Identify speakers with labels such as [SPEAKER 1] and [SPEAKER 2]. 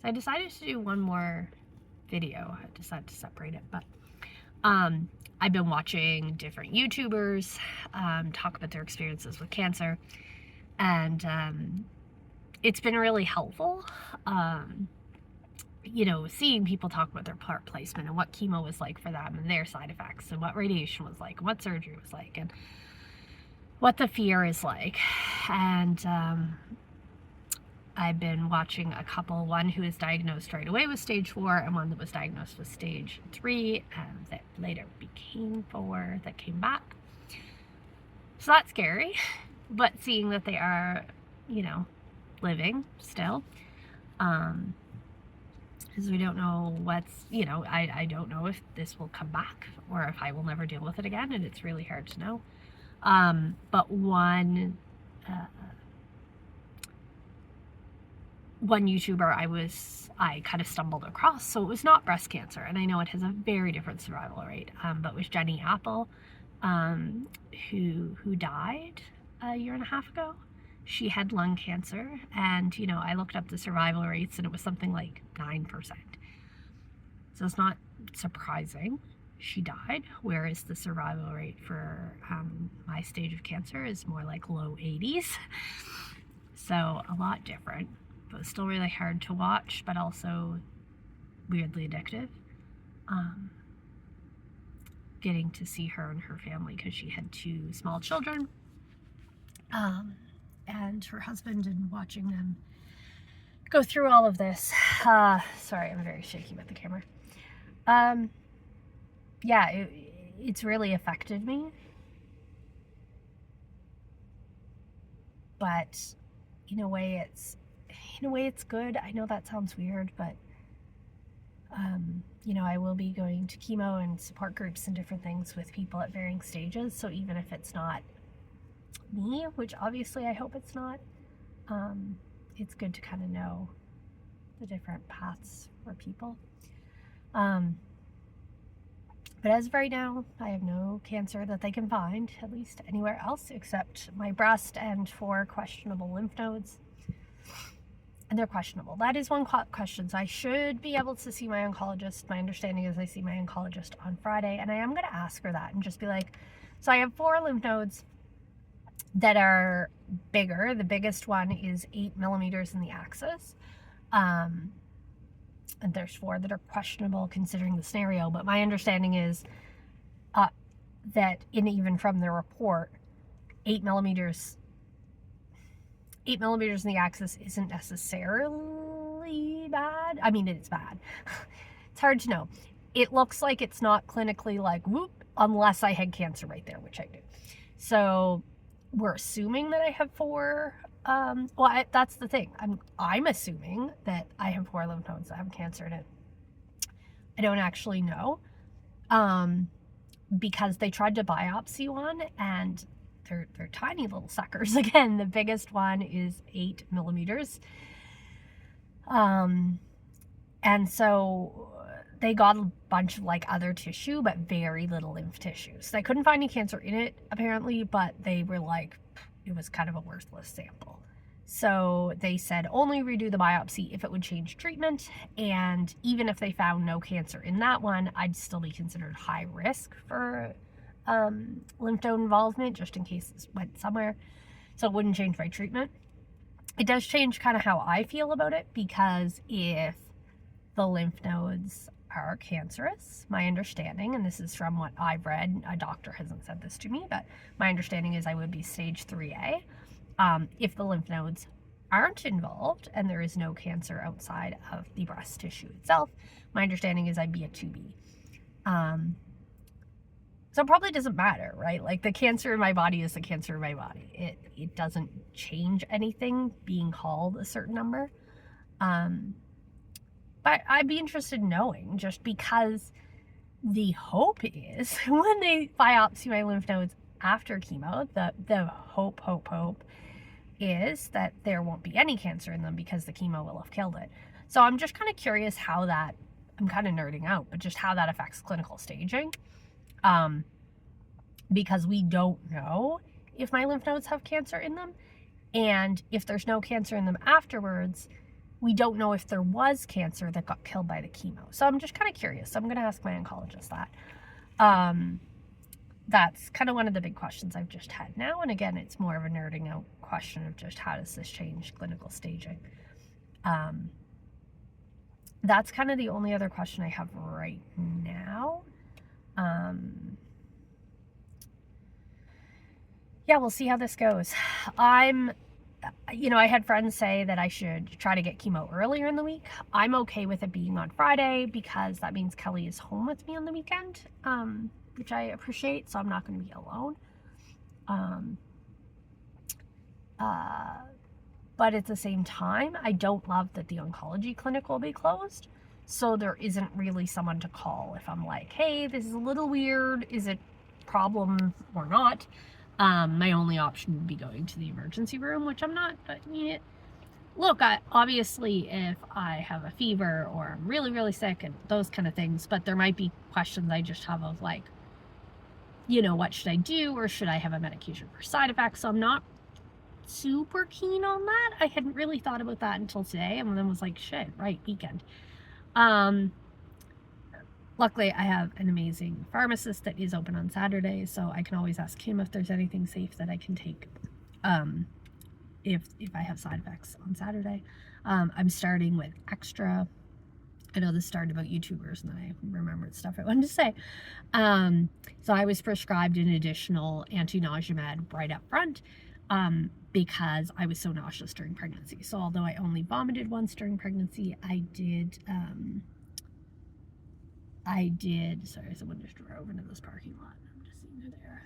[SPEAKER 1] So I decided to do one more video. I decided to separate it, but I've been watching different YouTubers talk about their experiences with cancer, and it's been really helpful. Seeing people talk about their part placement and what chemo was like for them and their side effects and what radiation was like and what surgery was like and what the fear is like. And I've been watching a couple, one who was diagnosed right away with stage 4 and one that was diagnosed with stage 3 and that later became 4 that came back. So that's scary, but seeing that they are, living still, because we don't know what's, I don't know if this will come back or if I will never deal with it again, and it's really hard to know. But one YouTuber I kind of stumbled across, so it was not breast cancer, and I know it has a very different survival rate, but it was Jenny Apple, who died a year and a half ago. She had lung cancer, and I looked up the survival rates and it was something like 9%. So it's not surprising she died, whereas the survival rate for my stage of cancer is more like low 80s. So a lot different, but still really hard to watch, but also weirdly addictive. Getting to see her and her family, because she had 2 small children, and her husband, and watching them go through all of this. Sorry, I'm very shaky with the camera. Yeah, it's really affected me. But in a way it's good. I know that sounds weird, but I will be going to chemo and support groups and different things with people at varying stages. So even if it's not me, which obviously I hope it's not, it's good to kind of know the different paths for people. But as of right now, I have no cancer that they can find, at least anywhere else, except my breast and 4 questionable lymph nodes. And they're questionable. That is one question. So I should be able to see my oncologist. My understanding is I see my oncologist on Friday, and I am going to ask her that and just be like, so I have 4 lymph nodes that are bigger. The biggest one is 8 millimeters in the axis. And there's 4 that are questionable considering the scenario. But my understanding is that even from the report, 8 millimeters in the axis isn't necessarily bad. I mean, it's bad. It's hard to know. It looks like it's not clinically like whoop, unless I had cancer right there, which I do. So we're assuming that I have 4. That's the thing. I'm assuming that I have 4 lymph nodes that have cancer in it. I don't actually know, because they tried to biopsy one, and they're tiny little suckers. Again, the biggest one is 8 millimeters. And so they got a bunch of other tissue, but very little lymph tissue. So they couldn't find any cancer in it, apparently, but they were it was kind of a worthless sample. So they said only redo the biopsy if it would change treatment. And even if they found no cancer in that one, I'd still be considered high risk for lymph node involvement, just in case it went somewhere. So it wouldn't change my treatment. It does change kind of how I feel about it, because if the lymph nodes are cancerous, my understanding, and this is from what I've read, a doctor hasn't said this to me, but my understanding is I would be stage 3A. If the lymph nodes aren't involved and there is no cancer outside of the breast tissue itself, my understanding is I'd be a 2B. So it probably doesn't matter, right? The cancer in my body is the cancer in my body. It doesn't change anything being called a certain number. But I'd be interested in knowing, just because the hope is when they biopsy my lymph nodes after chemo, the hope is that there won't be any cancer in them because the chemo will have killed it. So I'm just kind of curious how that, I'm kind of nerding out, but just how that affects clinical staging. Because we don't know if my lymph nodes have cancer in them. And if there's no cancer in them afterwards, we don't know if there was cancer that got killed by the chemo. So I'm just kind of curious. So I'm going to ask my oncologist that. That's kind of one of the big questions I've just had now. And again, it's more of a nerding out question of just how does this change clinical staging? That's kind of the only other question I have right now. Yeah, we'll see how this goes. I had friends say that I should try to get chemo earlier in the week. I'm okay with it being on Friday because that means Kelly is home with me on the weekend, which I appreciate, so I'm not going to be alone. But at the same time, I don't love that the oncology clinic will be closed. So there isn't really someone to call if I'm like, hey, this is a little weird. Is it a problem or not? My only option would be going to the emergency room, which I'm not. Look, obviously, if I have a fever or I'm really, really sick and those kind of things, but there might be questions I just have of like, what should I do? Or should I have a medication for side effects? So I'm not super keen on that. I hadn't really thought about that until today, and then was like, shit, right, weekend. Luckily I have an amazing pharmacist that is open on Saturday, so I can always ask him if there's anything safe that I can take if I have side effects on Saturday. I'm starting with Extra. I know this started about YouTubers and I remembered stuff I wanted to say. So I was prescribed an additional anti-nausea med right up front because I was so nauseous during pregnancy. So although I only vomited once during pregnancy, I did, sorry, someone just drove into this parking lot. I'm just seeing her there.